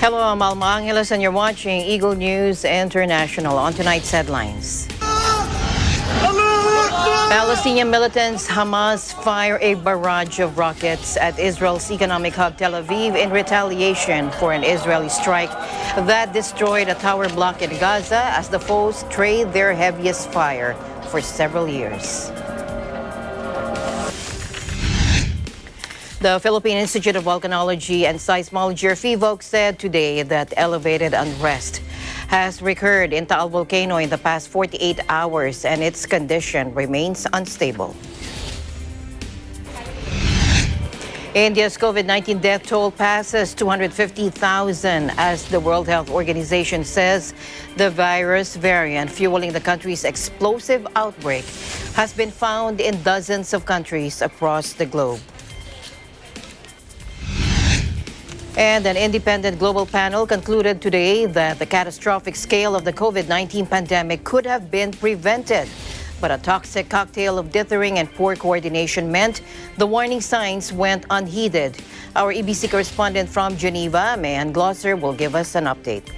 Hello, I'm Alma Angeles and you're watching Eagle News International. On tonight's headlines. Palestinian militants Hamas fire a barrage of rockets at Israel's economic hub Tel Aviv in retaliation for an Israeli strike that destroyed a tower block in Gaza as the foes trade their heaviest fire for several years. The Philippine Institute of Volcanology and Seismology, or PHUKET, said today that elevated unrest has recurred in TAAL volcano in the past 48 hours and its condition remains unstable. India's COVID-19 death toll passes 250,000 as the World Health Organization says the virus variant fueling the country's explosive outbreak has been found in dozens of countries across the globe. And an independent global panel concluded today that the catastrophic scale of the COVID-19 pandemic could have been prevented. But a toxic cocktail of dithering and poor coordination meant the warning signs went unheeded. Our EBC correspondent from Geneva, Mayan Glosser, will give us an update.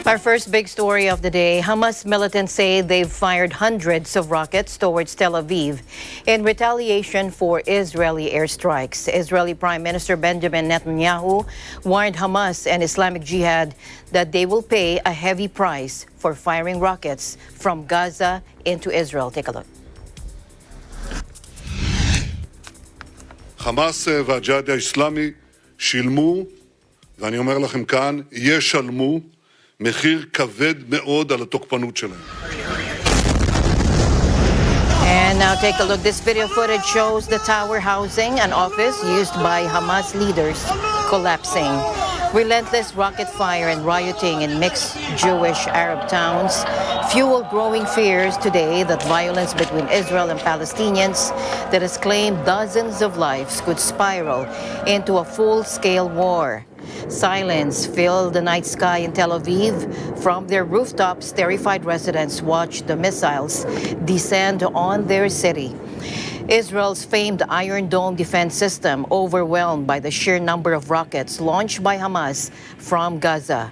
Our first big story of the day, Hamas militants say they've fired hundreds of rockets towards Tel Aviv in retaliation for Israeli airstrikes. Israeli Prime Minister Benjamin Netanyahu warned Hamas and Islamic Jihad that they will pay a heavy price for firing rockets from Gaza into Israel. Take a look. חמאס והג'יהאד האסלאמי שילמו, ואני אומר לכם כאן, ישלמו מחיר כבד מאוד על התוקפנות שלהם. And now take a look. This video footage shows the tower housing an office used by Hamas leaders collapsing. Relentless rocket fire and rioting in mixed Jewish-Arab towns fuel growing fears today that violence between Israel and Palestinians that has claimed dozens of lives could spiral into a full-scale war. Silence filled the night sky in Tel Aviv. From their rooftops, terrified residents watched the missiles descend on their city. Israel's famed Iron Dome defense system overwhelmed by the sheer number of rockets launched by Hamas from Gaza.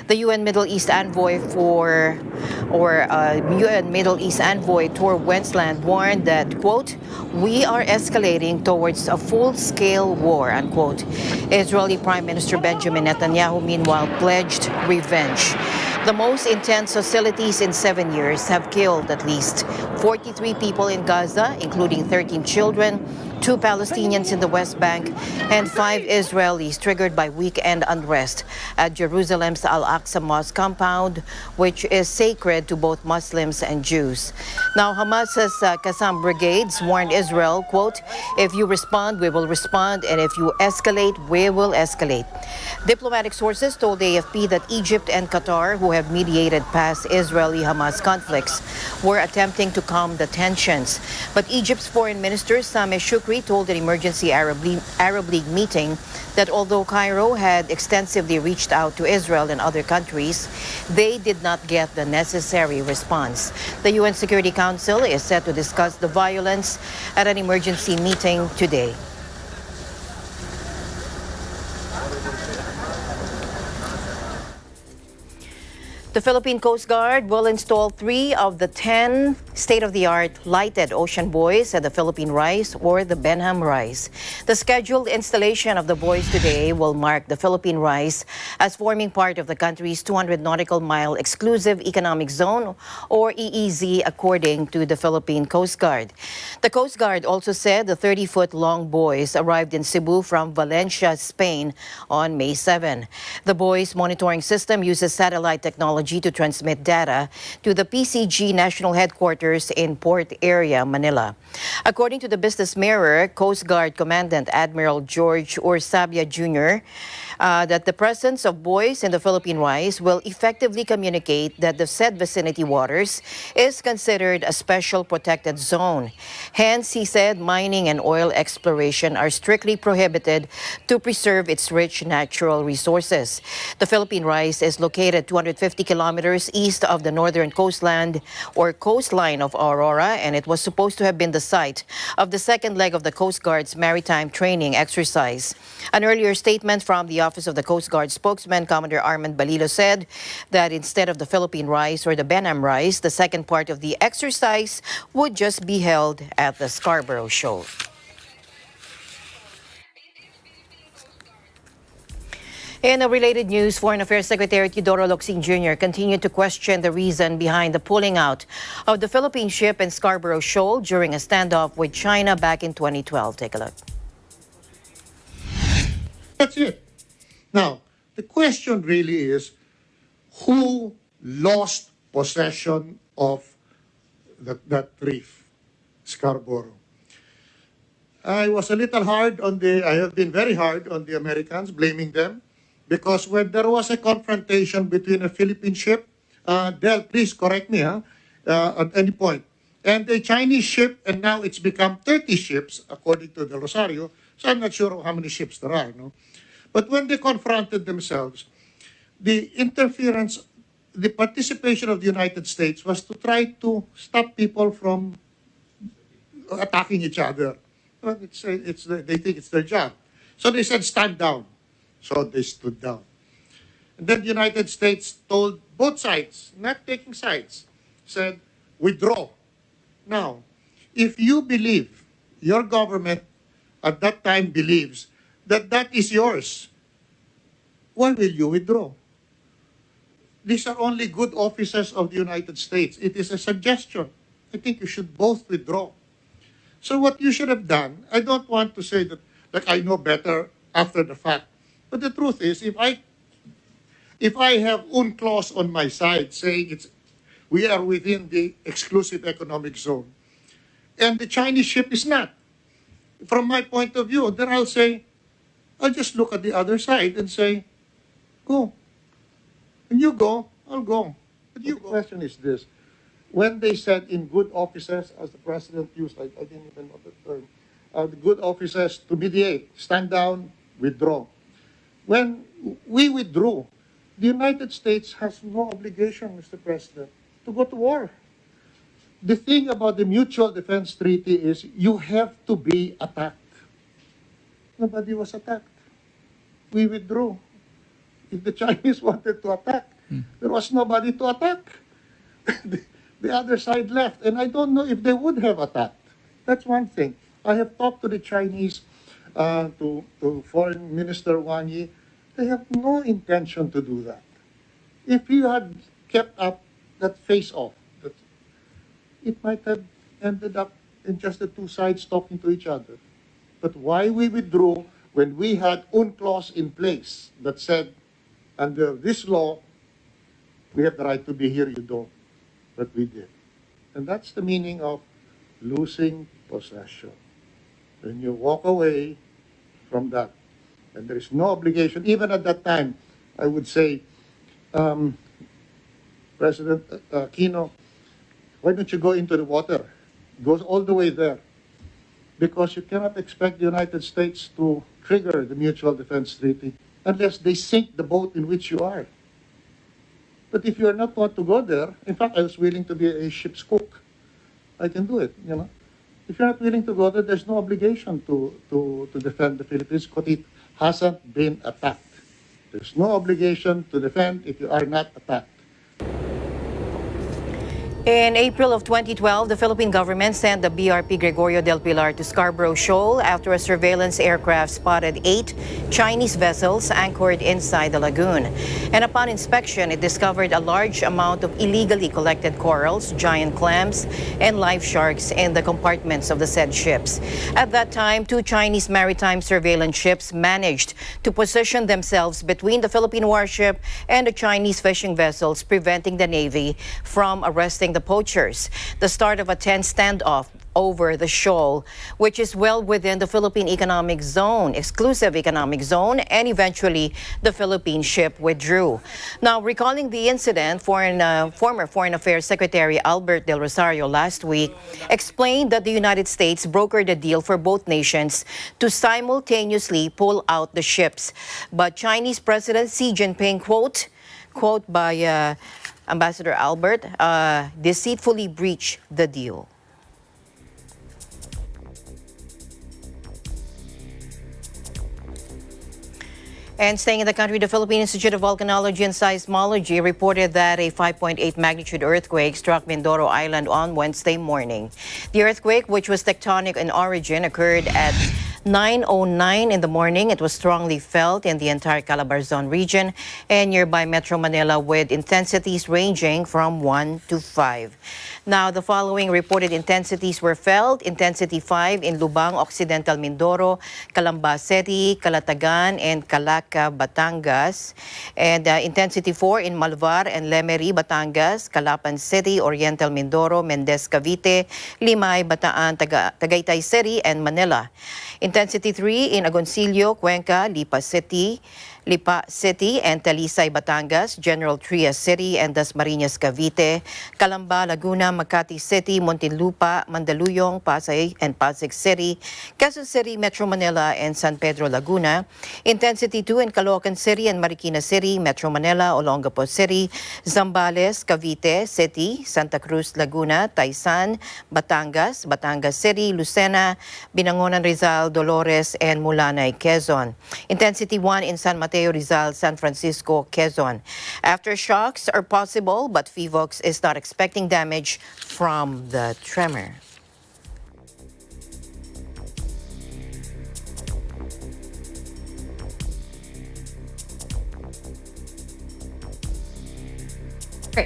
The UN Middle East envoy UN Middle East envoy Tor Wensland warned that, quote, "We are escalating towards a full-scale war," unquote. Israeli Prime Minister Benjamin Netanyahu, meanwhile, pledged revenge. The most intense hostilities in 7 years have killed at least 43 people in Gaza, including 13 children, 2 Palestinians in the West Bank, and 5 Israelis triggered by weekend unrest at Jerusalem's Al-Aqsa Mosque compound, which is sacred to both Muslims and Jews. Now, Hamas's Qassam brigades warned Israel, quote, "If you respond, we will respond, and if you escalate, we will escalate." Diplomatic sources told AFP that Egypt and Qatar, who have mediated past Israeli-Hamas conflicts, were attempting to calm the tensions. But Egypt's Foreign Minister Sameh Shoukry told an emergency Arab League meeting that although Cairo had extensively reached out to Israel and other countries, they did not get the necessary response. The UN Security Council is set to discuss the violence at an emergency meeting today. The Philippine Coast Guard will install 3 of the 10 state-of-the-art lighted ocean buoys at the Philippine Rise, or the BENHAM Rise. The scheduled installation of the buoys today will mark the Philippine Rise as forming part of the country's 200 nautical mile exclusive economic zone, or EEZ, according to the Philippine Coast Guard. The Coast Guard also said the 30-foot long buoys arrived in Cebu from Valencia, Spain on May 7. The buoys monitoring system uses satellite technology to transmit data to the PCG national headquarters waters in Port Area, Manila. According to the Business Mirror, Coast Guard Commandant Admiral George Ursabia Jr., that the presence of buoys in the Philippine Rise will effectively communicate that the said vicinity waters is considered a special protected zone. Hence, he said, mining and oil exploration are strictly prohibited to preserve its rich natural resources. The Philippine Rise is located 250 kilometers east of the northern coastland or coastline of Aurora, and it was supposed to have been the site of the second leg of the Coast Guard's maritime training exercise. An earlier statement from the Office of the Coast Guard spokesman, Commodore Armand Balilo, said that instead of the Philippine Rise or the BENHAM Rise, the second part of the exercise would just be held at the Scarborough Shoal. In a related news, Foreign Affairs Secretary Teodoro Locsin Jr. continued to question the reason behind the pulling out of the Philippine ship in Scarborough Shoal during a standoff with China back in 2012. Take a look. That's it. Now, the question really is, who lost possession of that reef, Scarborough? I was a little hard on I have been very hard on the Americans, blaming them, because when there was a confrontation between a Philippine ship, Del, please correct me at any point, and a Chinese ship, and now it's become 30 ships, according to the Rosario, so I'm not sure how many ships there are, no? But when they confronted themselves, the interference, the participation of the United States was to try to stop people from attacking each other. Well, they think it's their job. So they said, stand down. So they stood down. And then the United States told both sides, not taking sides, said, withdraw. Now, if you believe, your government at that time believes that that is yours, why will you withdraw? These are only good officers of the United States. It is a suggestion. I think you should both withdraw. So what you should have done, I don't want to say that I know better after the fact, but the truth is, if I have UNCLOS on my side saying we are within the exclusive economic zone, and the Chinese ship is not, from my point of view, then I'll say, I'll just look at the other side and say, go. And you go, I'll go. But the question is this. When they said in good officers, as the president used, I didn't even know the term, the good officers to mediate, stand down, withdraw. When we withdrew, the United States has no obligation, Mr. President, to go to war. The thing about the Mutual Defense Treaty is you have to be attacked. Nobody was attacked. We withdrew. If the Chinese wanted to attack, there was nobody to attack. The other side left, and I don't know if they would have attacked. That's one thing. I have talked to the Chinese, to Foreign Minister Wang Yi. They have no intention to do that. If you had kept up that face-off, it might have ended up in just the two sides talking to each other. But why we withdrew when we had UNCLOS in place that said, under this law, we have the right to be here, you don't. But we did. And that's the meaning of losing possession. When you walk away from that, and there is no obligation, even at that time, I would say, President Aquino, why don't you go into the water? It goes all the way there. Because you cannot expect the United States to trigger the Mutual Defense Treaty unless they sink the boat in which you are. But if you are not want to go there, in fact, I was willing to be a ship's cook. I can do it, you know. If you're not willing to go there, there's no obligation to defend the Philippines because it hasn't been attacked. There's no obligation to defend if you are not attacked. In April of 2012, the Philippine government sent the BRP Gregorio del Pilar to Scarborough Shoal after a surveillance aircraft spotted 8 Chinese vessels anchored inside the lagoon. And upon inspection, it discovered a large amount of illegally collected corals, giant clams, and live sharks in the compartments of the said ships. At that time, 2 Chinese maritime surveillance ships managed to position themselves between the Philippine warship and the Chinese fishing vessels, preventing the Navy from arresting accusing the poachers the start of a tense standoff over the shoal, which is well within the Philippine economic zone, exclusive economic zone, and eventually the Philippine ship withdrew. Now, recalling the incident, former Foreign Affairs Secretary Albert Del Rosario last week explained that the United States brokered a deal for both nations to simultaneously pull out the ships. But Chinese President Xi Jinping, quote by Ambassador Albert, deceitfully breached the deal. And staying in the country, the Philippine Institute of Volcanology and Seismology reported that a 5.8 magnitude earthquake struck Mindoro Island on Wednesday morning. The earthquake, which was tectonic in origin, occurred at 9:09 in the morning. It was strongly felt in the entire Calabarzon region and nearby Metro Manila, with intensities ranging from 1 to 5. Now, the following reported intensities were felt. Intensity 5 in Lubang, Occidental Mindoro, Calamba City, Calatagan, and Calaca, Batangas. And intensity 4 in Malvar and Lemery, Batangas, Calapan City, Oriental Mindoro, Mendez, Cavite, Limay, Bataan, Tagaytay City, and Manila. Intensity 3 in Agoncillo, Cuenca, Lipa City, and Talisay, Batangas, General Trias City, and Dasmariñas, Cavite, Calamba, Laguna, Makati City, Muntinlupa, Mandaluyong, Pasay, and Pasig City, Quezon City, Metro Manila, and San Pedro, Laguna. Intensity 2 in Caloocan City and Marikina City, Metro Manila, Olongapo City, Zambales, Cavite City, Santa Cruz, Laguna, Taysan, Batangas, Batangas City, Lucena, Binangonan, Rizal, Dolores, and Mulanay, Quezon. Intensity 1 in San Mateo, Rizal, San Francisco, Quezon. Aftershocks are possible, but PHIVOX is not expecting damage from the tremor.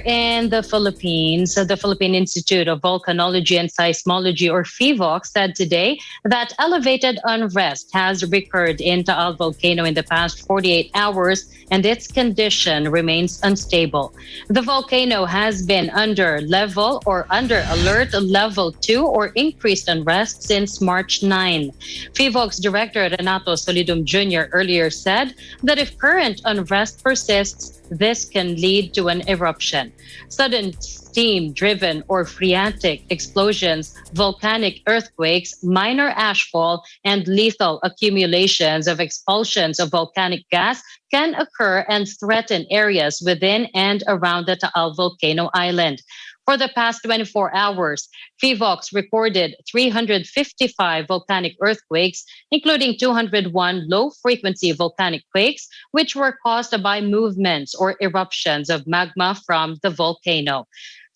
In the Philippines, the Philippine Institute of Volcanology and Seismology, or PHIVOX, said today that elevated unrest has recurred in TAAL volcano in the past 48 hours, and its condition remains unstable. The volcano has been under alert level 2 or increased unrest since March 9. PHIVOX Director Renato Solidum Jr. earlier said that if current unrest persists, this can lead to an eruption. Sudden steam-driven or phreatic explosions, volcanic earthquakes, minor ashfall, and lethal accumulations of expulsions of volcanic gas can occur and threaten areas within and around the TAAL volcano island. For the past 24 hours, PHIVOX recorded 355 volcanic earthquakes, including 201 low-frequency volcanic quakes, which were caused by movements or eruptions of magma from the volcano.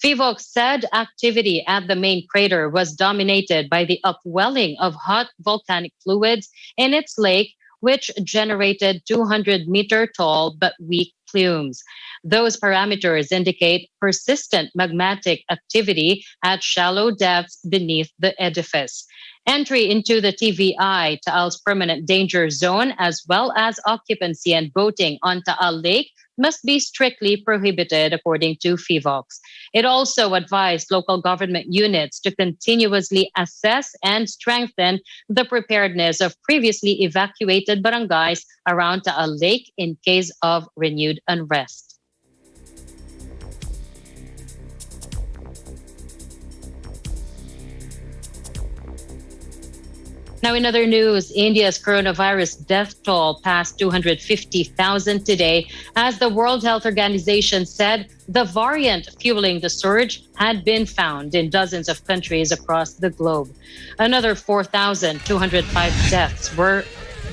PHIVOX said activity at the main crater was dominated by the upwelling of hot volcanic fluids in its lake, which generated 200-meter tall but weak plumes. Those parameters indicate persistent magmatic activity at shallow depths beneath the edifice. Entry into the TVI, TAAL's permanent danger zone, as well as occupancy and boating on TAAL Lake must be strictly prohibited, according to PHIVOX. It also advised local government units to continuously assess and strengthen the preparedness of previously evacuated barangays around TAAL Lake in case of renewed unrest. Now, in other news, India's coronavirus death toll passed 250,000 today, as the World Health Organization said the variant fueling the surge had been found in dozens of countries across the globe. Another 4,205 deaths were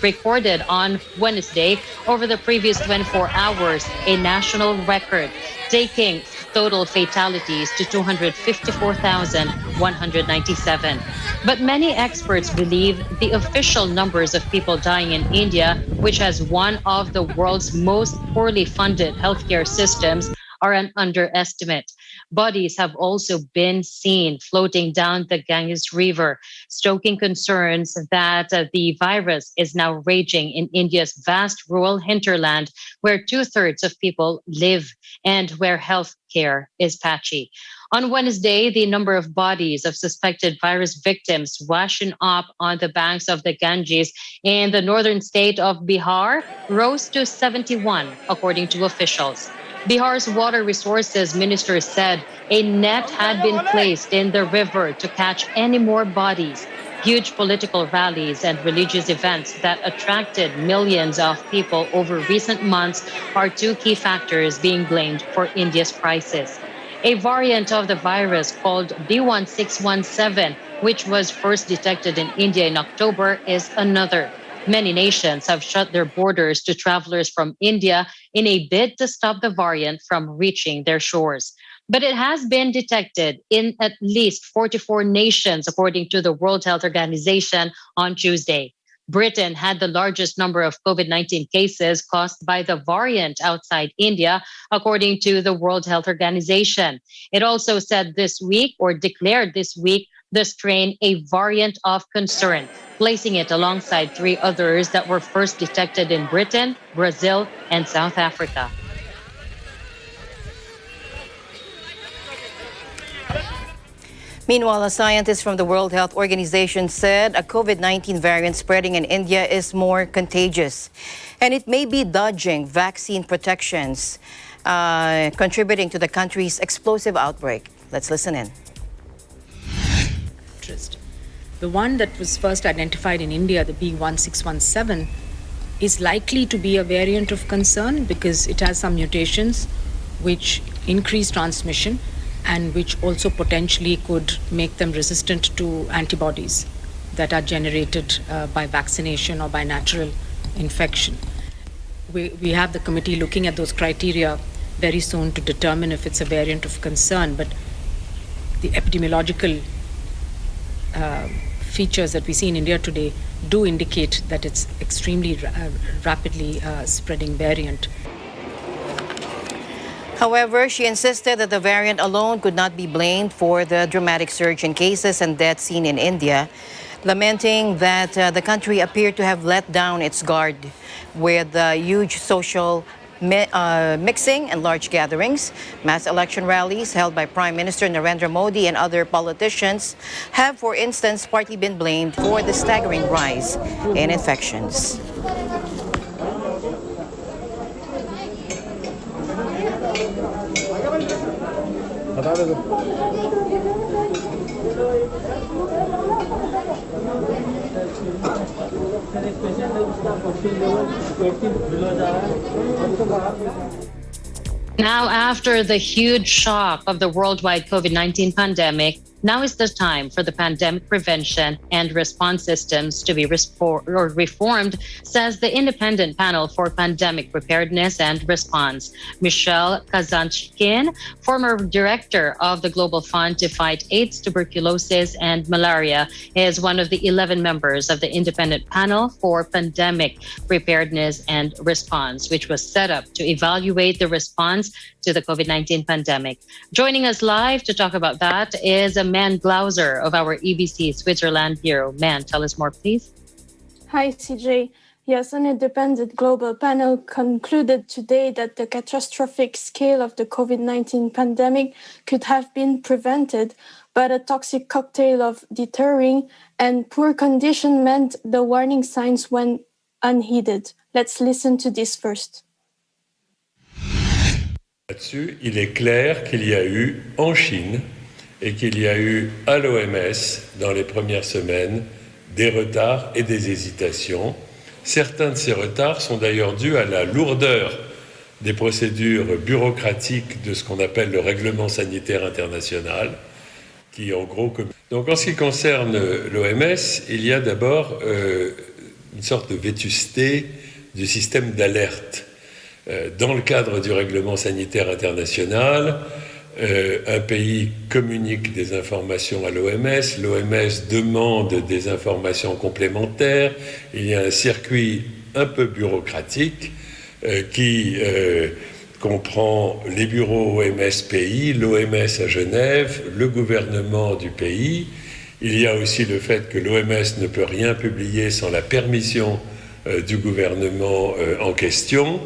recorded on Wednesday over the previous 24 hours, a national record, taking total fatalities to 254,197. But many experts believe the official numbers of people dying in India, which has one of the world's most poorly funded healthcare systems, are an underestimate. Bodies have also been seen floating down the Ganges River, stoking concerns that the virus is now raging in India's vast rural hinterland, where 2/3 of people live and where health care is patchy. On Wednesday, the number of bodies of suspected virus victims washing up on the banks of the Ganges in the northern state of Bihar rose to 71, according to officials. Bihar's water resources minister said a net had been placed in the river to catch any more bodies. Huge political rallies and religious events that attracted millions of people over recent months are two key factors being blamed for India's crisis. A variant of the virus called B1617, which was first detected in India in October, is another. Many nations have shut their borders to travelers from India in a bid to stop the variant from reaching their shores. But it has been detected in at least 44 nations, according to the World Health Organization on Tuesday. Britain had the largest number of COVID-19 cases caused by the variant outside India, according to the World Health Organization. It also said this week, or declared this week, the strain a variant of concern, placing it alongside 3 others that were first detected in Britain, Brazil, and South Africa. Meanwhile, a scientist from the World Health Organization said a COVID-19 variant spreading in India is more contagious, and it may be dodging vaccine protections, contributing to the country's explosive outbreak. Let's listen in. The one that was first identified in India, the B1617, is likely to be a variant of concern because it has some mutations which increase transmission and which also potentially could make them resistant to antibodies that are generated by vaccination or by natural infection. We have the committee looking at those criteria very soon to determine if it's a variant of concern, but the epidemiological features that we see in India today do indicate that it's extremely rapidly spreading variant. However, she insisted that the variant alone could not be blamed for the dramatic surge in cases and deaths seen in India, lamenting that the country appeared to have let down its guard with huge social mixing and large gatherings. Mass election rallies held by Prime Minister Narendra Modi and other politicians have, for instance, partly been blamed for the staggering rise in infections. Now, after the huge shock of the worldwide COVID-19 pandemic, now is the time for the pandemic prevention and response systems to be reformed, says the Independent Panel for Pandemic Preparedness and Response. Michelle Kazanchkin, former director of the Global Fund to Fight AIDS, Tuberculosis, and Malaria, is one of the 11 members of the Independent Panel for Pandemic Preparedness and Response, which was set up to evaluate the response to the COVID-19 pandemic. Joining us live to talk about that is Man Glauser of our EBC Switzerland Bureau. Man, tell us more, please. Hi, CJ. Yes, an independent global panel concluded today that the catastrophic scale of the COVID-19 pandemic could have been prevented, but a toxic cocktail of deterring and poor condition meant the warning signs went unheeded. Let's listen to this first. Là-dessus, il est clair qu'il y a eu en Chine et qu'il y a eu à l'OMS dans les premières semaines des retards et des hésitations. Certains de ces retards sont d'ailleurs dus à la lourdeur des procédures bureaucratiques de ce qu'on appelle le règlement sanitaire international, qui en gros... Donc en ce qui concerne l'OMS, il y a d'abord une sorte de vétusté du système d'alerte. Dans le cadre du règlement sanitaire international, un pays communique des informations à l'OMS, l'OMS demande des informations complémentaires, il y a un circuit un peu bureaucratique qui comprend les bureaux OMS pays, l'OMS à Genève, le gouvernement du pays. Il y a aussi le fait que l'OMS ne peut rien publier sans la permission du gouvernement en question.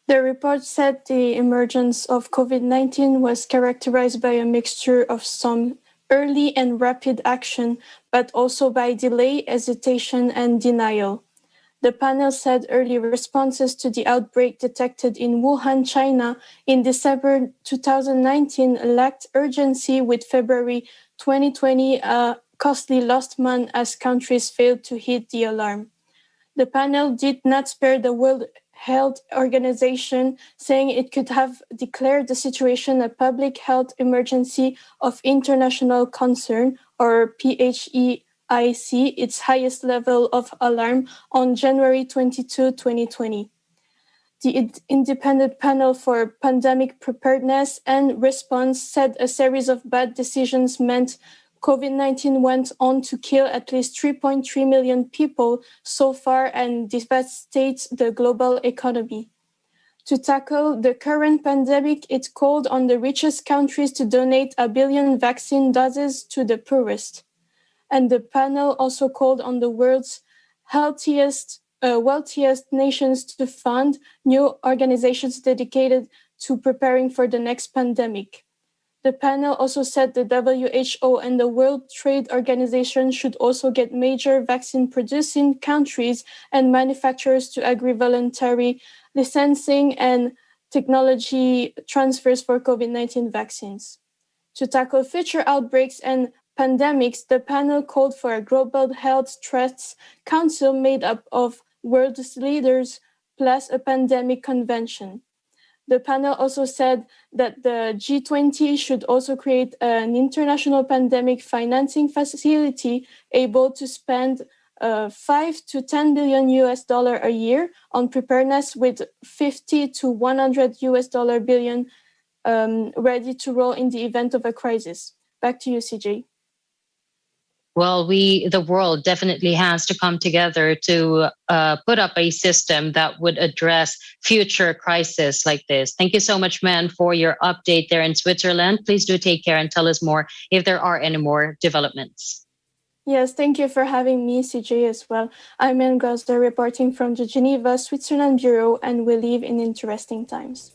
The report said the emergence of COVID-19 was characterized by a mixture of some early and rapid action, but also by delay, hesitation, and denial. The panel said early responses to the outbreak detected in Wuhan, China in December 2019 lacked urgency, with February 2020 a costly lost month as countries failed to heed the alarm. The panel did not spare the World Health Organization, saying it could have declared the situation a public health emergency of international concern, or PHEIC, its highest level of alarm, on January 22, 2020. The Independent Panel for Pandemic Preparedness and Response said a series of bad decisions meant COVID-19 went on to kill at least 3.3 million people so far and devastate the global economy. To tackle the current pandemic, it called on the richest countries to donate 1 billion vaccine doses to the poorest. And the panel also called on the world's wealthiest nations to fund new organizations dedicated to preparing for the next pandemic. The panel also said the WHO and the World Trade Organization should also get major vaccine-producing countries and manufacturers to agree voluntary licensing and technology transfers for COVID-19 vaccines. To tackle future outbreaks and pandemics, the panel called for a global health threats council made up of world leaders plus a pandemic convention. The panel also said that the G20 should also create an international pandemic financing facility able to spend $5 to $10 billion a year on preparedness, with 50 to 100 billion ready to roll in the event of a crisis. Back to you, CJ. Well, the world definitely has to come together to put up a system that would address future crises like this. Thank you so much, Man, for your update there in Switzerland. Please do take care and tell us more if there are any more developments. Yes, thank you for having me, CJ, as well. I'm Anne Gosler, reporting from the Geneva, Switzerland Bureau, and we live in interesting times.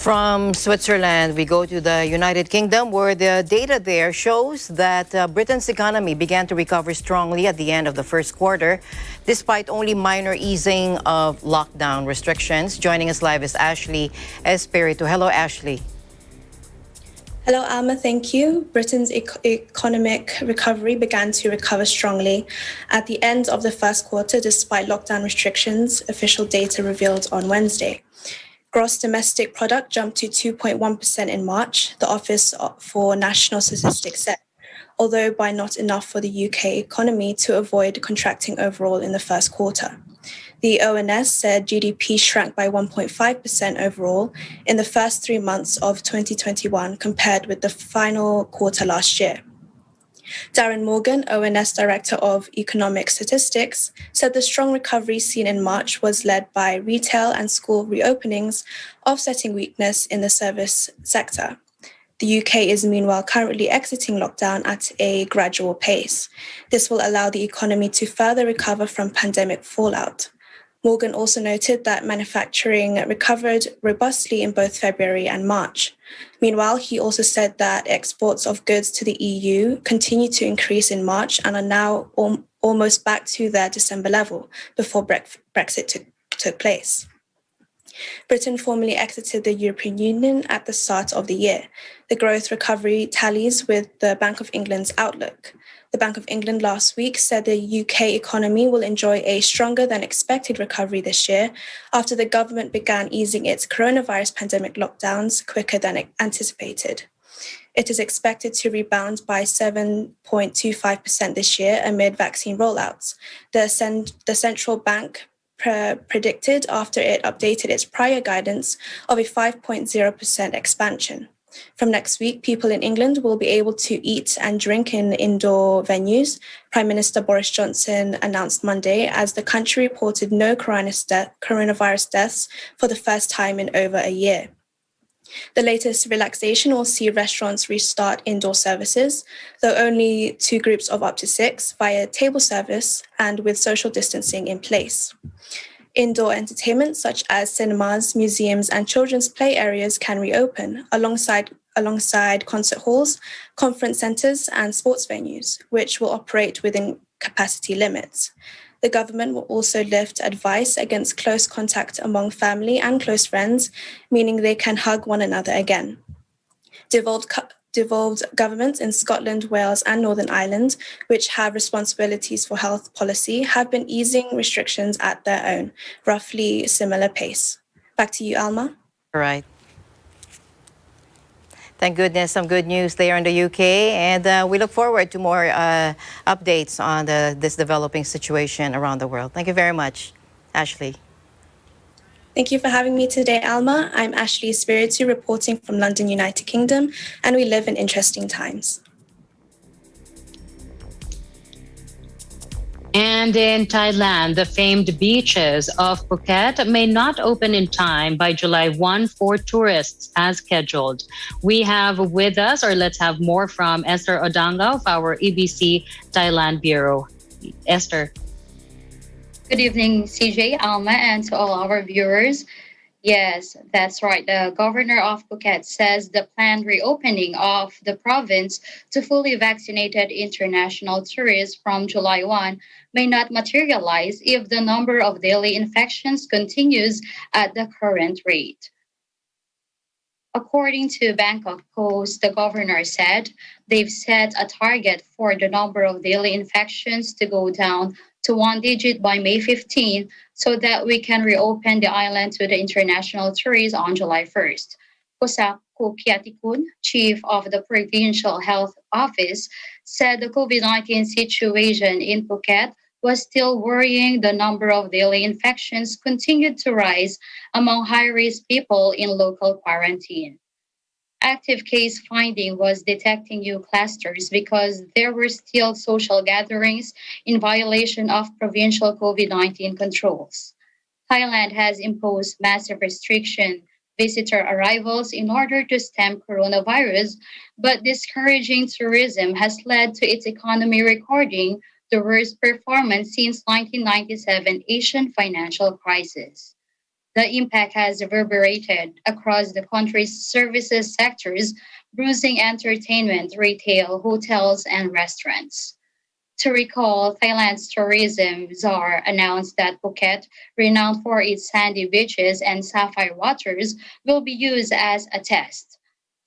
From Switzerland, we go to the United Kingdom, where the data there shows that Britain's economy began to recover strongly at the end of the first quarter, despite only minor easing of lockdown restrictions. Joining us live is Ashley Espiritu. Hello, Ashley. Hello, Alma. Thank you. Britain's economic recovery began to recover strongly at the end of the first quarter, despite lockdown restrictions, official data revealed on Wednesday. Gross domestic product jumped to 2.1% in March, the Office for National Statistics said, although by not enough for the UK economy to avoid contracting overall in the first quarter. The ONS said GDP shrank by 1.5% overall in the first 3 months of 2021 compared with the final quarter last year. Darren Morgan, ONS Director of Economic Statistics, said the strong recovery seen in March was led by retail and school reopenings, offsetting weakness in the service sector. The UK is meanwhile currently exiting lockdown at a gradual pace. This will allow the economy to further recover from pandemic fallout. Morgan also noted that manufacturing recovered robustly in both February and March. Meanwhile, he also said that exports of goods to the EU continued to increase in March and are now almost back to their December level before Brexit took place. Britain formally exited the European Union at the start of the year. The growth recovery tallies with the Bank of England's outlook. The Bank of England last week said the UK economy will enjoy a stronger than expected recovery this year after the government began easing its coronavirus pandemic lockdowns quicker than anticipated. It is expected to rebound by 7.25% this year amid vaccine rollouts. The central bank predicted after it updated its prior guidance of a 5.0% expansion. From next week, people in England will be able to eat and drink in indoor venues, Prime Minister Boris Johnson announced Monday, as the country reported no coronavirus deaths for the first time in over a year. The latest relaxation will see restaurants restart indoor services, though only 2 groups of up to 6 via table service and with social distancing in place. Indoor entertainment such as cinemas, museums, and children's play areas can reopen alongside concert halls, conference centres, and sports venues, which will operate within capacity limits. The government will also lift advice against close contact among family and close friends, meaning they can hug one another again. Devolved governments in Scotland, Wales, and Northern Ireland, which have responsibilities for health policy, have been easing restrictions at their own, roughly similar pace. Back to you, Alma. All right. Thank goodness, some good news there in the UK, and we look forward to more updates on this developing situation around the world. Thank you very much, Ashley. Thank you for having me today, Alma. I'm Ashley Espiritu, reporting from London, United Kingdom, and we live in interesting times. And in Thailand, the famed beaches of Phuket may not open in time by July 1 for tourists as scheduled. We have with us, or let's have more from Esther Odanga of our EBC Thailand Bureau. Esther. Good evening, CJ, Alma, and to all our viewers. Yes, that's right. The governor of Phuket says the planned reopening of the province to fully vaccinated international tourists from July 1 may not materialize if the number of daily infections continues at the current rate. According to Bangkok Post, the governor said they've set a target for the number of daily infections to go down to 1 digit by May 15 so that we can reopen the island to the international tourists on July 1st. Kosaku Kiatikun, chief of the Provincial Health Office, said the COVID-19 situation in Phuket was still worrying. The number of daily infections continued to rise among high-risk people in local quarantine. Active case finding was detecting new clusters because there were still social gatherings in violation of provincial COVID-19 controls. Thailand has imposed massive restriction visitor arrivals in order to stem coronavirus, but discouraging tourism has led to its economy recording the worst performance since 1997 Asian financial crisis. The impact has reverberated across the country's services sectors, bruising entertainment, retail, hotels, and restaurants. To recall, Thailand's tourism czar announced that Phuket, renowned for its sandy beaches and sapphire waters, will be used as a test.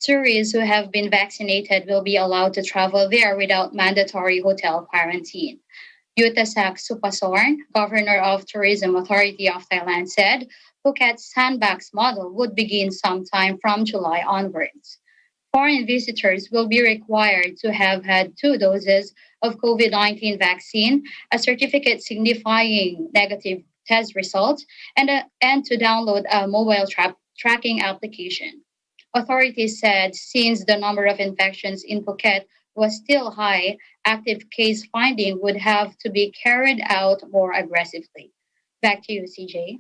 Tourists who have been vaccinated will be allowed to travel there without mandatory hotel quarantine. Yutasak Supasorn, governor of Tourism Authority of Thailand, said Phuket's sandbox model would begin sometime from July onwards. Foreign visitors will be required to have had 2 doses of COVID-19 vaccine, a certificate signifying negative test results, and to download a mobile tracking application. Authorities said since the number of infections in Phuket was still high, active case finding would have to be carried out more aggressively. Back to you, CJ.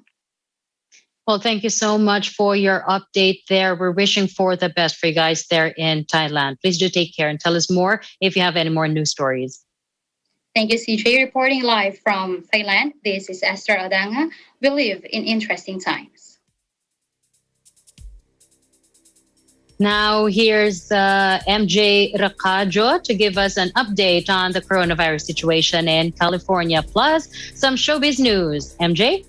Well, thank you so much for your update there. We're wishing for the best for you guys there in Thailand. Please do take care and tell us more if you have any more news stories. Thank you, CJ. Reporting live from Thailand, this is Esther Odanga. We live in interesting times. Now, here's MJ Racajo to give us an update on the coronavirus situation in California, plus some showbiz news. MJ?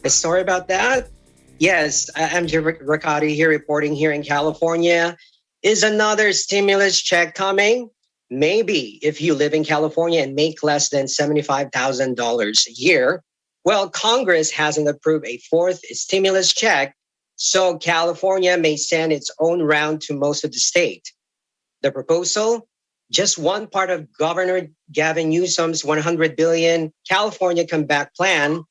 Sorry about that. Yes, MJ Racajo here, reporting here in California. Is another stimulus check coming? Maybe if you live in California and make less than $75,000 a year. Well, Congress hasn't approved a 4th stimulus check, so California may send its own round to most of the state. The proposal, just one part of Governor Gavin Newsom's $100 billion California Comeback Plan,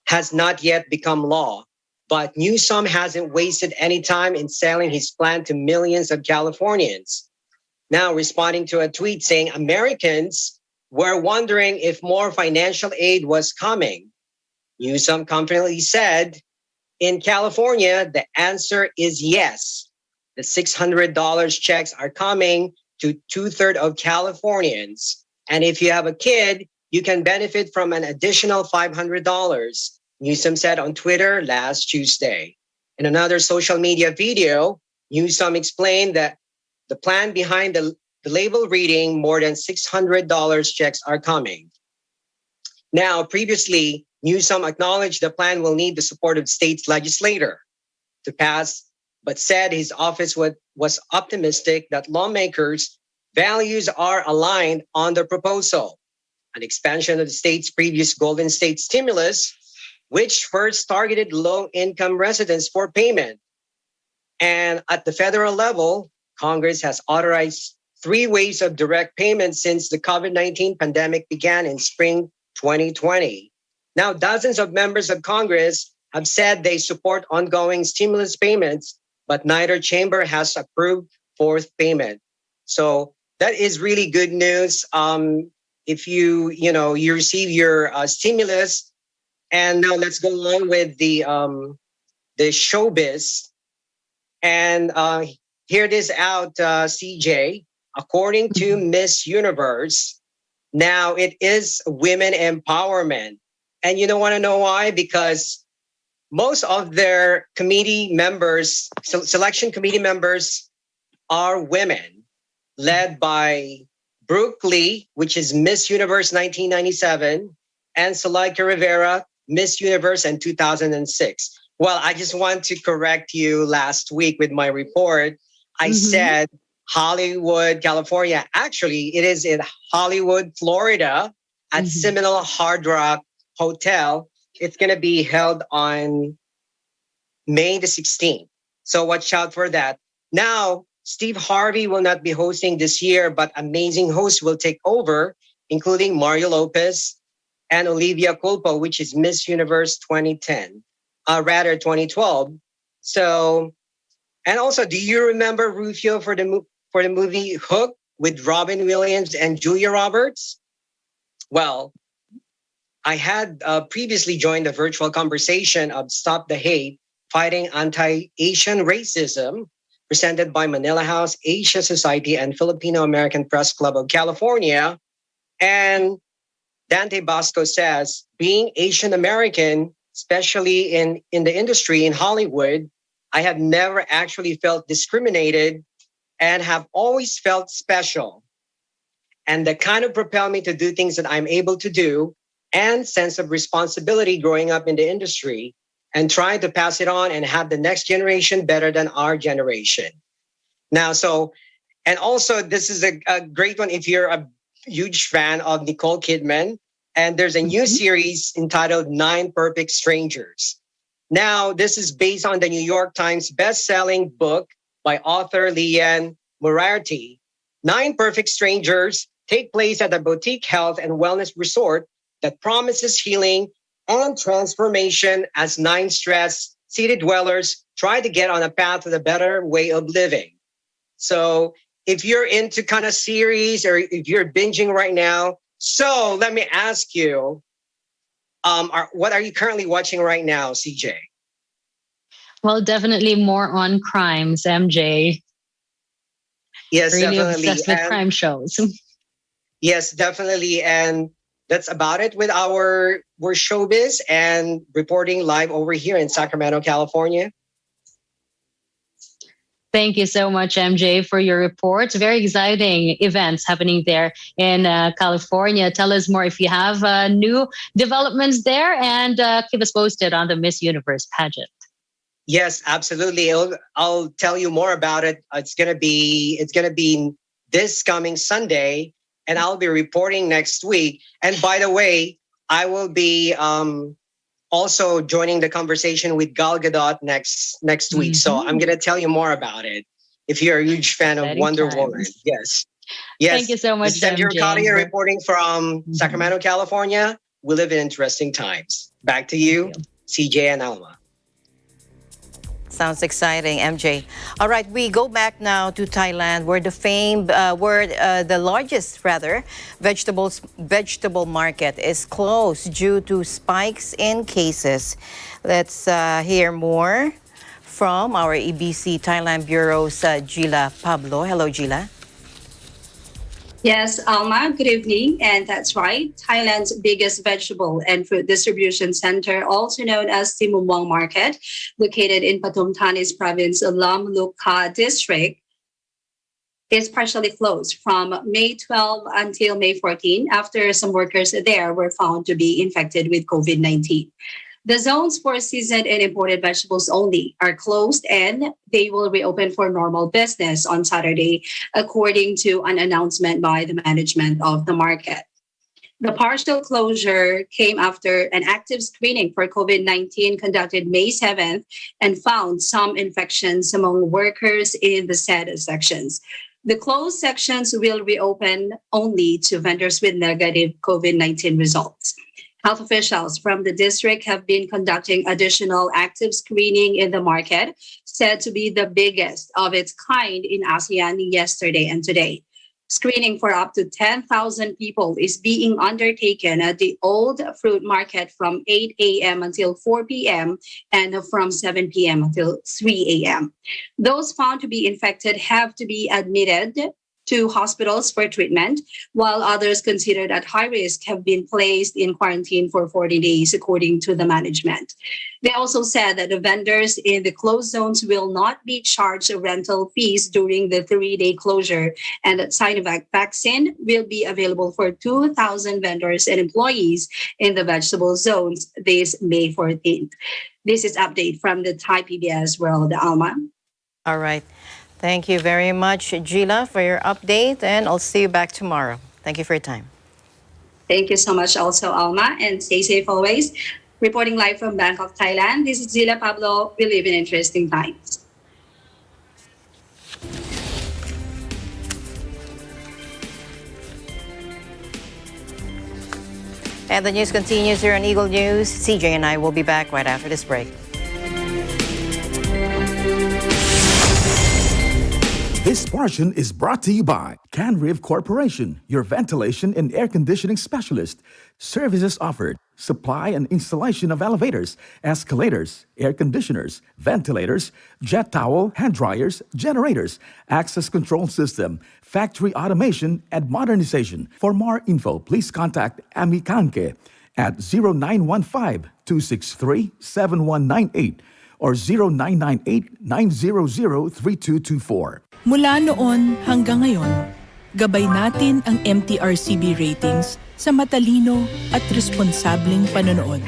has not yet become law. But Newsom hasn't wasted any time in selling his plan to millions of Californians. Now, responding to a tweet saying Americans were wondering if more financial aid was coming, Newsom confidently said, in California, the answer is yes. The $600 checks are coming to 2/3 of Californians. And if you have a kid, you can benefit from an additional $500, Newsom said on Twitter last Tuesday. In another social media video, Newsom explained that the plan behind the label reading more than $600 checks are coming. Now, previously, Newsom acknowledged the plan will need the support of states' legislature to pass, but said his office was optimistic that lawmakers' values are aligned on the proposal. An expansion of the state's previous Golden State stimulus, which first targeted low-income residents for payment. And at the federal level, Congress has authorized 3 waves of direct payments since the COVID-19 pandemic began in spring 2020. Now, dozens of members of Congress have said they support ongoing stimulus payments, but neither chamber has approved 4th payment. So that is really good news. If you receive your stimulus, and now let's go on with the showbiz. And hear this out, CJ. According to Miss Universe, now it is women empowerment. And you don't want to know why? Because most of their committee members, selection committee members, are women, led by Brooke Lee, which is Miss Universe 1997, and Zuleika Rivera, Miss Universe in 2006. Well, I just want to correct you last week with my report. I said Hollywood, California. Actually, it is in Hollywood, Florida, at Seminole Hard Rock Hotel. It's going to be held on May the 16th. So watch out for that. Now, Steve Harvey will not be hosting this year, but amazing hosts will take over, including Mario Lopez and Olivia Culpo, which is Miss Universe 2012. So, and also, do you remember Rufio for the movie Hook with Robin Williams and Julia Roberts? Well, I had previously joined the virtual conversation of Stop the Hate, Fighting Anti-Asian Racism, presented by Manila House, Asia Society, and Filipino American Press Club of California. And Dante Basco says, being Asian American, especially in the industry in Hollywood, I have never actually felt discriminated and have always felt special. And that kind of propelled me to do things that I'm able to do, and sense of responsibility growing up in the industry, and trying to pass it on and have the next generation better than our generation. Now, and also this is a great one if you're a huge fan of Nicole Kidman, and there's a new series entitled 9 Perfect Strangers. Now, this is based on the New York Times best-selling book by author Leanne Moriarty. 9 Perfect Strangers take place at a boutique health and wellness resort that promises healing and transformation as 9 stressed city dwellers try to get on a path to a better way of living. So if you're into kind of series, or if you're binging right now, so let me ask you, what are you currently watching right now, CJ? Well, definitely more on crimes, MJ. Yes, really definitely. Obsessed with crime shows. Yes, definitely. And that's about it with our showbiz and reporting live over here in Sacramento, California. Thank you so much, MJ, for your reports. Very exciting events happening there in California. Tell us more if you have new developments there, and keep us posted on the Miss Universe pageant. Yes, absolutely. I'll tell you more about it. It's gonna be this coming Sunday, and I'll be reporting next week. And by the way, I will be also joining the conversation with Gal Gadot next week. So I'm going to tell you more about it. if you're a huge fan of Exciting Wonder times. Woman. Yes. Yes. Thank you so much, This is MJ Ricardi MJ. reporting from Sacramento, California. We live in interesting times. Back to you, CJ and Alma. Sounds exciting, MJ. All right, we go back now to Thailand, where the largest vegetable market is closed due to spikes in cases. Let's hear more from our EBC Thailand Bureau's Gila Pablo. Hello, Gila. Yes, Alma, good evening. And that's right. Thailand's biggest vegetable and fruit distribution center, also known as Timumwang Market, located in Pathum Thani's province, Lam Lukha district, is partially closed from May 12 until May 14 after some workers there were found to be infected with COVID-19. The zones for seasoned and imported vegetables only are closed, and they will reopen for normal business on Saturday, according to an announcement by the management of the market. The partial closure came after an active screening for COVID-19 conducted May 7th and found some infections among workers in the said sections. The closed sections will reopen only to vendors with negative COVID-19 results. Health officials from the district have been conducting additional active screening in the market, said to be the biggest of its kind in ASEAN yesterday and today. Screening for up to 10,000 people is being undertaken at the Old Fruit Market from 8 a.m. until 4 p.m. and from 7 p.m. until 3 a.m. Those found to be infected have to be admitted to hospitals for treatment, while others considered at high risk have been placed in quarantine for 40 days, according to the management. They also said that the vendors in the closed zones will not be charged rental fees during the 3-day closure, and that Sinovac vaccine will be available for 2,000 vendors and employees in the vegetable zones this May 14th. This is update from the Thai PBS World, Alma. All right. Thank you very much, Gila, for your update, and I'll see you back tomorrow. Thank you for your time. Thank you so much also, Alma, and stay safe always. Reporting live from Bangkok, Thailand, this is Gila Pablo. We live in interesting times. And the news continues here on Eagle News. CJ and I will be back right after this break. This portion is brought to you by Canriv Corporation, your ventilation and air conditioning specialist. Services offered: supply and installation of elevators, escalators, air conditioners, ventilators, jet towel, hand dryers, generators, access control system, factory automation, and modernization. For more info, please contact Ami Kanke at 0915-263-7198 or 0998-900-3224. Mula noon hanggang ngayon, gabay natin ang MTRCB ratings sa matalino at responsableng panonood.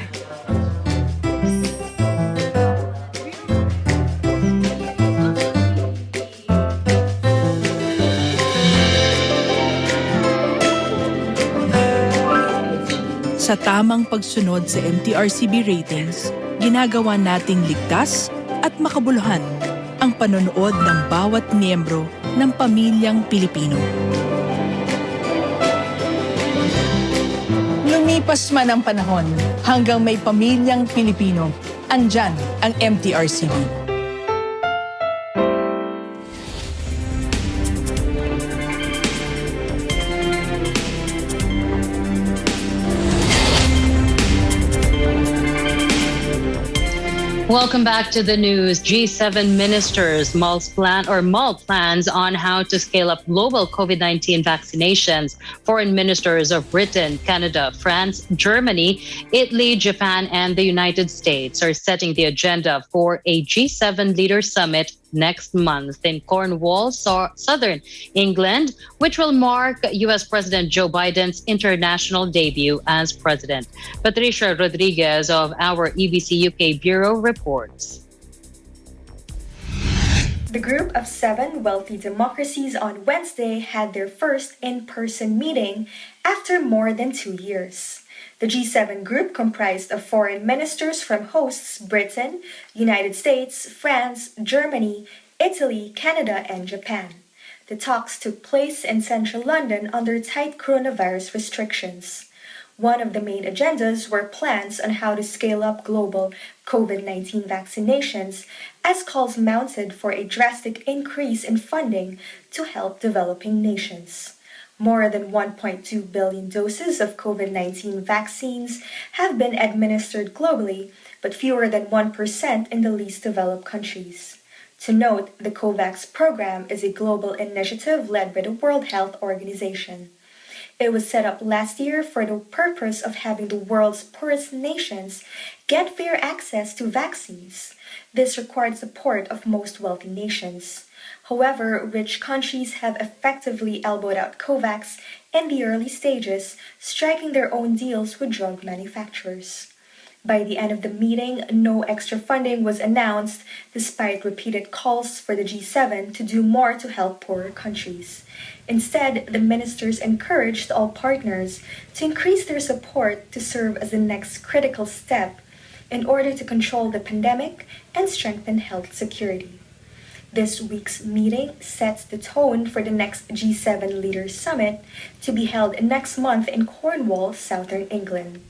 Sa tamang pagsunod sa MTRCB ratings, ginagawa nating ligtas at makabuluhan ang panonood ng bawat miyembro ng pamilyang Pilipino. Lumipas man ang panahon, hanggang may pamilyang Pilipino, andyan ang MTRCB. Welcome back to the news. G7 ministers mull plans on how to scale up global COVID-19 vaccinations. Foreign ministers of Britain, Canada, France, Germany, Italy, Japan, and the United States are setting the agenda for a G7 leaders summit next month in Cornwall, southern England, which will mark U.S. President Joe Biden's international debut as president. Patricia Rodriguez of our EBC UK Bureau reports. The group of 7 wealthy democracies on Wednesday had their first in-person meeting after more than 2 years. The G7 group comprised of foreign ministers from hosts Britain, United States, France, Germany, Italy, Canada, and Japan. The talks took place in central London under tight coronavirus restrictions. One of the main agendas were plans on how to scale up global COVID-19 vaccinations, as calls mounted for a drastic increase in funding to help developing nations. More than 1.2 billion doses of COVID-19 vaccines have been administered globally, but fewer than 1% in the least developed countries. To note, the COVAX program is a global initiative led by the World Health Organization. It was set up last year for the purpose of having the world's poorest nations get fair access to vaccines. This required support of most wealthy nations. However, rich countries have effectively elbowed out COVAX in the early stages, striking their own deals with drug manufacturers. By the end of the meeting, no extra funding was announced, despite repeated calls for the G7 to do more to help poorer countries. Instead, the ministers encouraged all partners to increase their support to serve as the next critical step in order to control the pandemic and strengthen health security. This week's meeting sets the tone for the next G7 Leaders Summit to be held next month in Cornwall, southern England.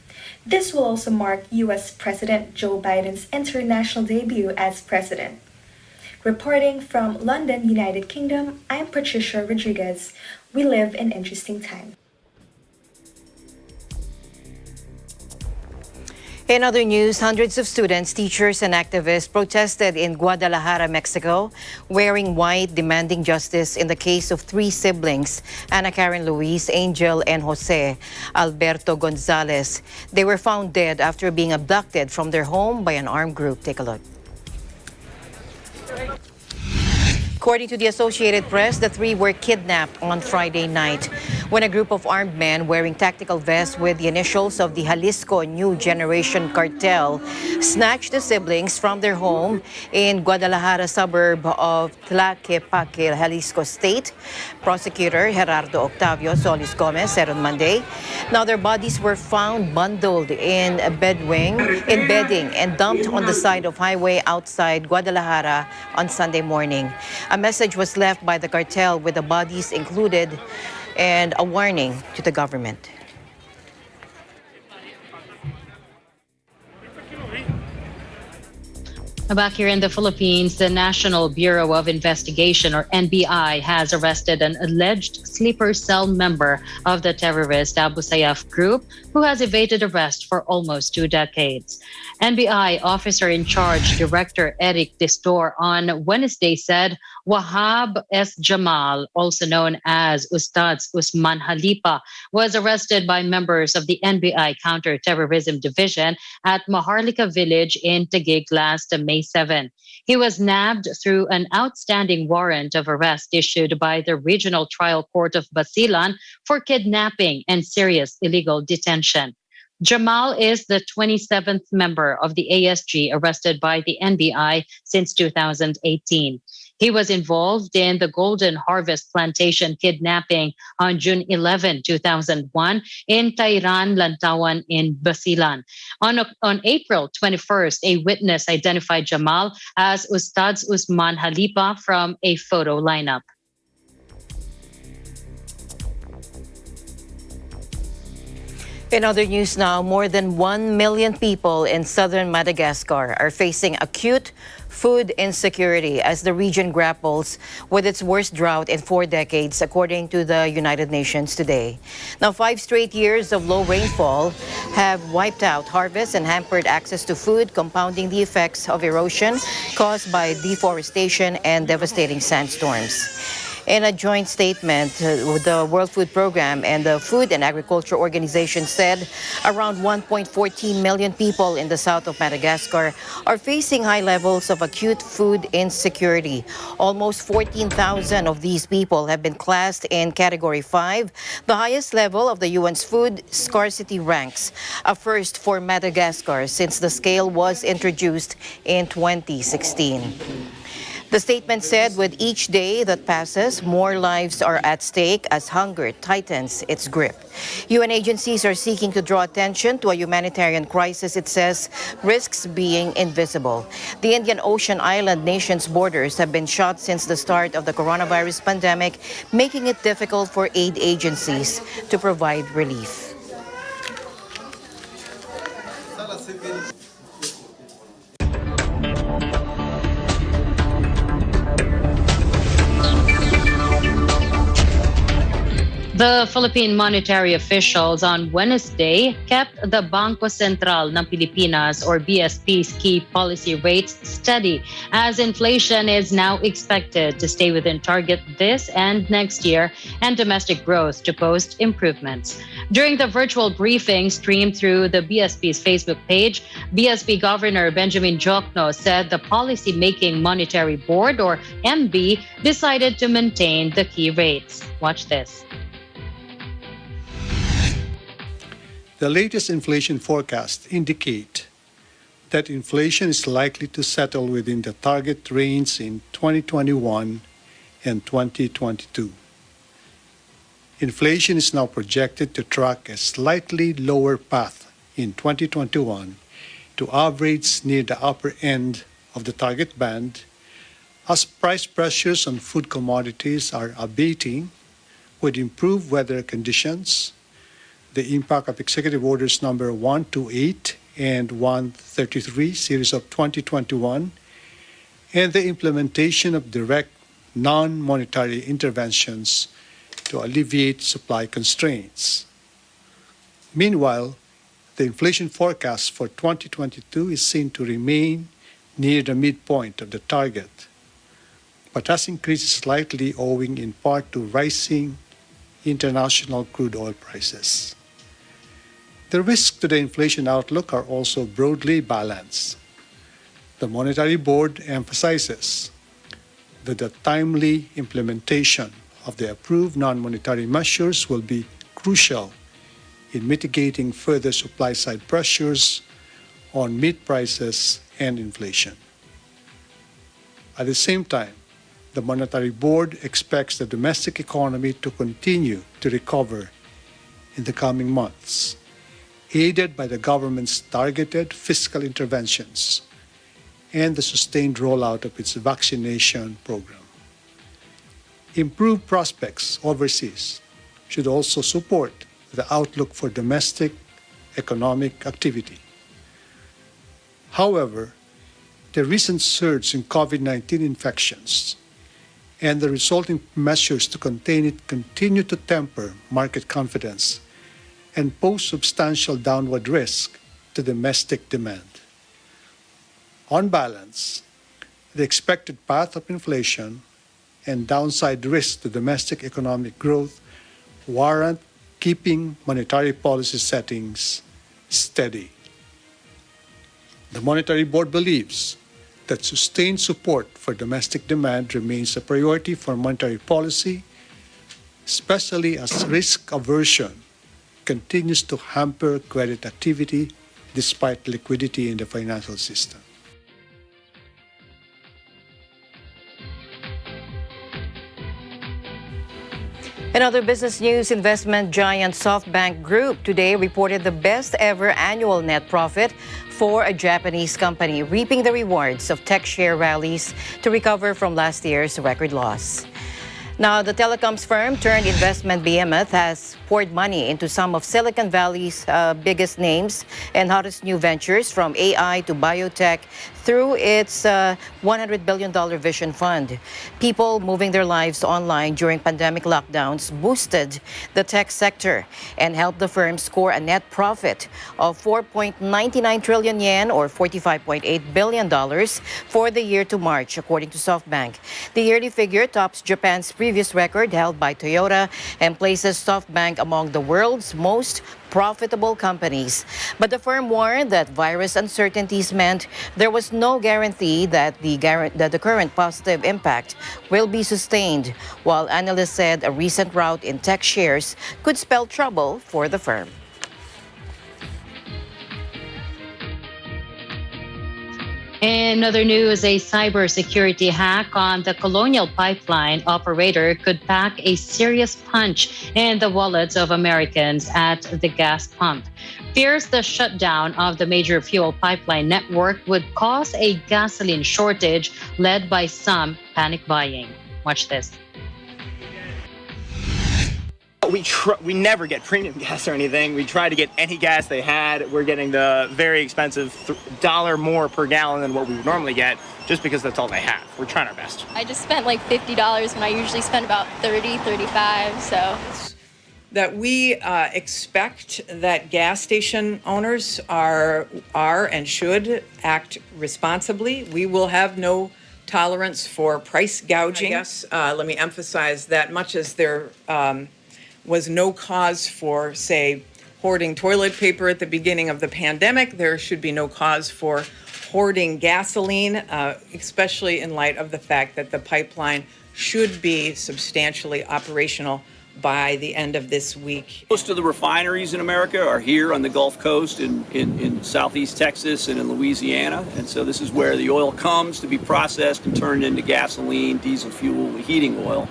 This will also mark U.S. President Joe Biden's international debut as president. Reporting from London, United Kingdom, I'm Patricia Rodriguez. We live in interesting times. In other news, hundreds of students, teachers, and activists protested in Guadalajara, Mexico, wearing white, demanding justice in the case of three siblings, Ana Karen Luis, Angel, and Jose Alberto Gonzalez. They were found dead after being abducted from their home by an armed group. Take a look. According to the Associated Press, the three were kidnapped on Friday night when a group of armed men wearing tactical vests with the initials of the Jalisco New Generation Cartel snatched the siblings from their home in Guadalajara suburb of Tlaquepaque, Jalisco State. Prosecutor Gerardo Octavio Solis Gomez said on Monday. Now their bodies were found bundled in bedding and dumped on the side of highway outside Guadalajara on Sunday morning. A message was left by the cartel with the bodies included and a warning to the government. Back here in the Philippines, the National Bureau of Investigation, or NBI, has arrested an alleged sleeper cell member of the terrorist Abu Sayyaf group who has evaded arrest for almost 2 decades. NBI officer in charge, Director Eric Distor, on Wednesday said Wahab S. Jamal, also known as Ustaz Usman Halipa, was arrested by members of the NBI Counterterrorism Division at Maharlika Village in Taguig last May 7. He was nabbed through an outstanding warrant of arrest issued by the Regional Trial Court of Basilan for kidnapping and serious illegal detention. Jamal is the 27th member of the ASG arrested by the NBI since 2018. He was involved in the Golden Harvest Plantation kidnapping on June 11, 2001 in Tayran, Lantawan in Basilan. On April 21st, a witness identified Jamal as Ustaz Usman Halipa from a photo lineup. In other news now, more than 1 million people in southern Madagascar are facing acute food insecurity as the region grapples with its worst drought in 4 decades, according to the United Nations today. Now, 5 straight years of low rainfall have wiped out harvests and hampered access to food, compounding the effects of erosion caused by deforestation and devastating sandstorms. In a joint statement, the World Food Program and the Food and Agriculture Organization said around 1.14 million people in the south of Madagascar are facing high levels of acute food insecurity. Almost 14,000 of these people have been classed in Category 5, the highest level of the UN's food scarcity ranks, a first for Madagascar since the scale was introduced in 2016. The statement said with each day that passes, more lives are at stake as hunger tightens its grip. UN agencies are seeking to draw attention to a humanitarian crisis, it says, risks being invisible. The Indian Ocean island nation's borders have been shut since the start of the coronavirus pandemic, making it difficult for aid agencies to provide relief. The Philippine monetary officials on Wednesday kept the Bangko Sentral ng Pilipinas or BSP's key policy rates steady as inflation is now expected to stay within target this and next year and domestic growth to post improvements. During the virtual briefing streamed through the BSP's Facebook page, BSP Governor Benjamin Jokno said the Policy-Making Monetary Board or MB decided to maintain the key rates. Watch this. The latest inflation forecasts indicate that inflation is likely to settle within the target range in 2021 and 2022. Inflation is now projected to track a slightly lower path in 2021 to average near the upper end of the target band as price pressures on food commodities are abating with improved weather conditions, the impact of Executive Orders number 128 and 133, series of 2021, and the implementation of direct non-monetary interventions to alleviate supply constraints. Meanwhile, the inflation forecast for 2022 is seen to remain near the midpoint of the target, but has increased slightly owing in part to rising international crude oil prices. The risks to the inflation outlook are also broadly balanced. The Monetary Board emphasizes that the timely implementation of the approved non-monetary measures will be crucial in mitigating further supply-side pressures on meat prices and inflation. At the same time, the Monetary Board expects the domestic economy to continue to recover in the coming months, aided by the government's targeted fiscal interventions and the sustained rollout of its vaccination program. Improved prospects overseas should also support the outlook for domestic economic activity. However, the recent surge in COVID-19 infections and the resulting measures to contain it continue to temper market confidence and pose substantial downward risk to domestic demand. On balance, the expected path of inflation and downside risk to domestic economic growth warrant keeping monetary policy settings steady. The Monetary Board believes that sustained support for domestic demand remains a priority for monetary policy, especially as risk aversion continues to hamper credit activity despite liquidity in the financial system. In other business news, investment giant SoftBank Group today reported the best ever annual net profit for a Japanese company, reaping the rewards of tech share rallies to recover from last year's record loss. Now, the telecoms firm turned investment behemoth has poured money into some of Silicon Valley's biggest names and hottest new ventures, from AI to biotech, through its $100 billion Vision Fund. People moving their lives online during pandemic lockdowns boosted the tech sector and helped the firm score a net profit of 4.99 trillion yen or $45.8 billion for the year to March, according to SoftBank. The yearly figure tops Japan's previous record held by Toyota and places SoftBank among the world's most profitable companies. But the firm warned that virus uncertainties meant there was no guarantee that the current positive impact will be sustained, while analysts said a recent rout in tech shares could spell trouble for the firm. In other news, a cybersecurity hack on the Colonial Pipeline operator could pack a serious punch in the wallets of Americans at the gas pump. Fears the shutdown of the major fuel pipeline network would cause a gasoline shortage led by some panic buying. Watch this. We never get premium gas or anything. We try to get any gas they had. We're getting the very expensive $1 more per gallon than what we would normally get, just because that's all they have. We're trying our best. I just spent like $50 when I usually spend about $30, $35, so. That we expect that gas station owners are and should act responsibly. We will have no tolerance for price gouging. Yes, let me emphasize that much as there was no cause for, say, hoarding toilet paper at the beginning of the pandemic, there should be no cause for hoarding gasoline, especially in light of the fact that the pipeline should be substantially operational by the end of this week. Most of the refineries in America are here on the Gulf Coast in southeast Texas and in Louisiana. And so this is where the oil comes to be processed and turned into gasoline, diesel fuel, heating oil.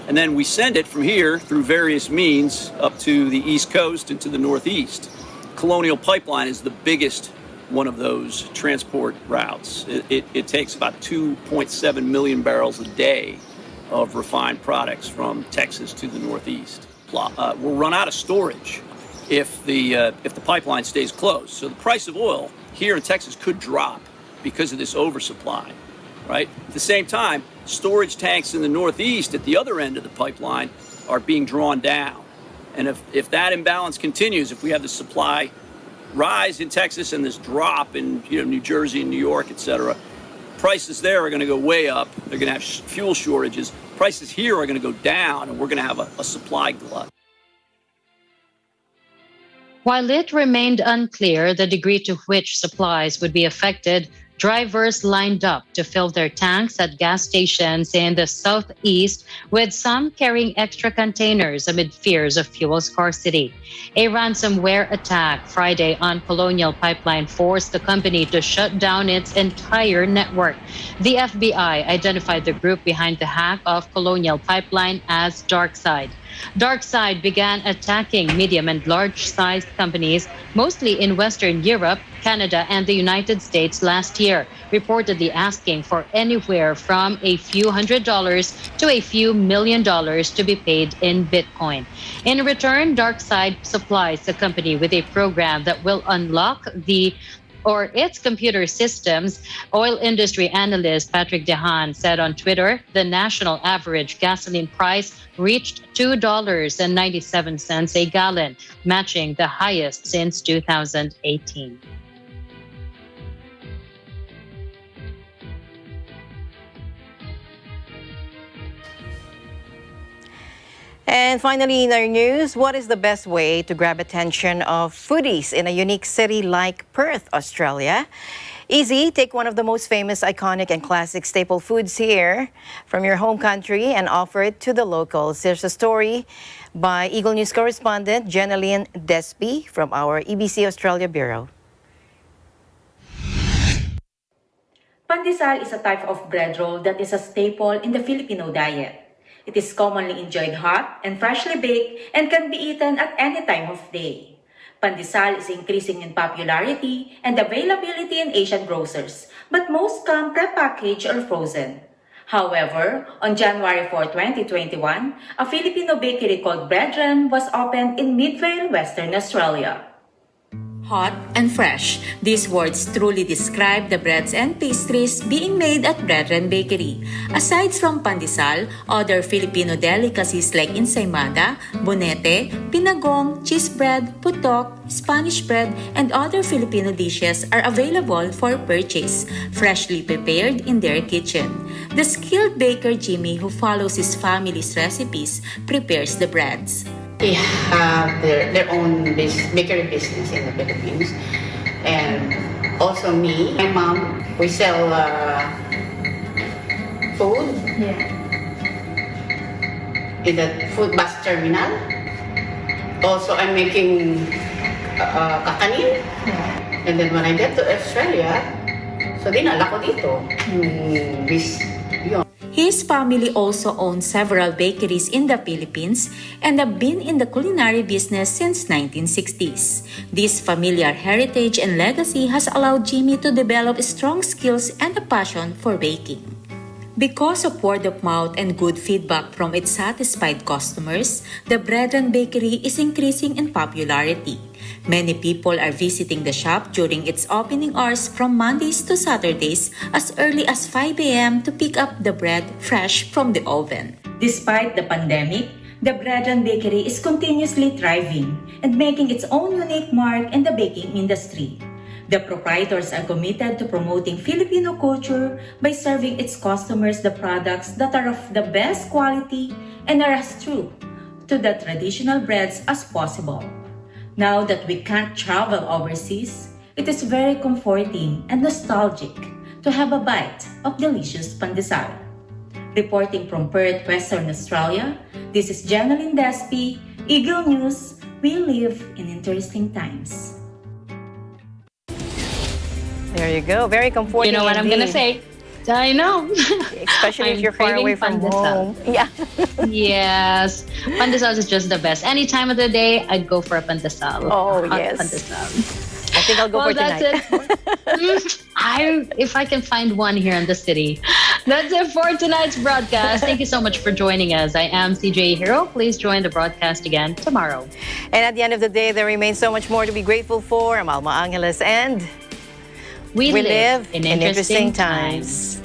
And then we send it from here through various means up to the East Coast and to the Northeast. Colonial Pipeline is the biggest one of those transport routes. It takes about 2.7 million barrels a day of refined products from Texas to the Northeast. We'll run out of storage if the pipeline stays closed. So the price of oil here in Texas could drop because of this oversupply, right? At the same time, storage tanks in the Northeast at the other end of the pipeline are being drawn down. And if that imbalance continues, if we have the supply rise in Texas and this drop in New Jersey and New York, et cetera, prices there are going to go way up. They're going to have fuel shortages. Prices here are going to go down, and we're going to have a supply glut. While it remained unclear the degree to which supplies would be affected, drivers lined up to fill their tanks at gas stations in the southeast, with some carrying extra containers amid fears of fuel scarcity. A ransomware attack Friday on Colonial Pipeline forced the company to shut down its entire network. The FBI identified the group behind the hack of Colonial Pipeline as DarkSide. DarkSide began attacking medium and large-sized companies, mostly in Western Europe, Canada, and the United States last year, reportedly asking for anywhere from a few $100s to a few $1 million to be paid in Bitcoin. In return, DarkSide supplies the company with a program that will unlock its computer systems. Oil industry analyst Patrick DeHaan said on Twitter the national average gasoline price reached $2.97 a gallon, matching the highest since 2018. And finally, in our news, what is the best way to grab attention of foodies in a unique city like Perth, Australia? Easy, take one of the most famous, iconic, and classic staple foods here from your home country and offer it to the locals. Here's a story by Eagle News correspondent Jenaline Despi from our EBC Australia Bureau. Pandesal is a type of bread roll that is a staple in the Filipino diet. It is commonly enjoyed hot and freshly baked and can be eaten at any time of day. Pandesal is increasing in popularity and availability in Asian grocers, but most come pre-packaged or frozen. However, on January 4, 2021, a Filipino bakery called Brethren was opened in Midvale, Western Australia. Hot and fresh, these words truly describe the breads and pastries being made at Brethren Bakery. Aside from pandesal, other Filipino delicacies like ensaymada, bonete, pinagong, cheese bread, putok, Spanish bread, and other Filipino dishes are available for purchase, freshly prepared in their kitchen. The skilled baker Jimmy, who follows his family's recipes, prepares the breads. They have their own bakery business in the Philippines, and also me, my mom, we sell food in the food bus terminal. Also, I'm making kakanin, and then when I get to Australia, So dinala ko dito. Yun. His family also owns several bakeries in the Philippines and have been in the culinary business since 1960s. This familiar heritage and legacy has allowed Jimmy to develop strong skills and a passion for baking. Because of word of mouth and good feedback from its satisfied customers, the Brethren Bakery is increasing in popularity. Many people are visiting the shop during its opening hours from Mondays to Saturdays as early as 5 a.m. to pick up the bread fresh from the oven. Despite the pandemic, the Brethren Bakery is continuously thriving and making its own unique mark in the baking industry. The proprietors are committed to promoting Filipino culture by serving its customers the products that are of the best quality and are as true to the traditional breads as possible. Now that we can't travel overseas, it is very comforting and nostalgic to have a bite of delicious pandesal. Reporting from Perth, Western Australia, this is Jeneline Despi, Eagle News. We live in interesting times. There you go. Very comforting. You know what I'm gonna say? I know. Especially if you're far away from home. Yeah. Yes. Pandesal is just the best. Any time of the day, I'd go for a pandesal. Oh, Hot yes. Pandesal. I think I'll go for that's tonight. if I can find one here in the city. That's it for tonight's broadcast. Thank you so much for joining us. I am CJ Hero. Please join the broadcast again tomorrow. And at the end of the day, there remains so much more to be grateful for. I'm Alma Angeles, and we live in interesting times.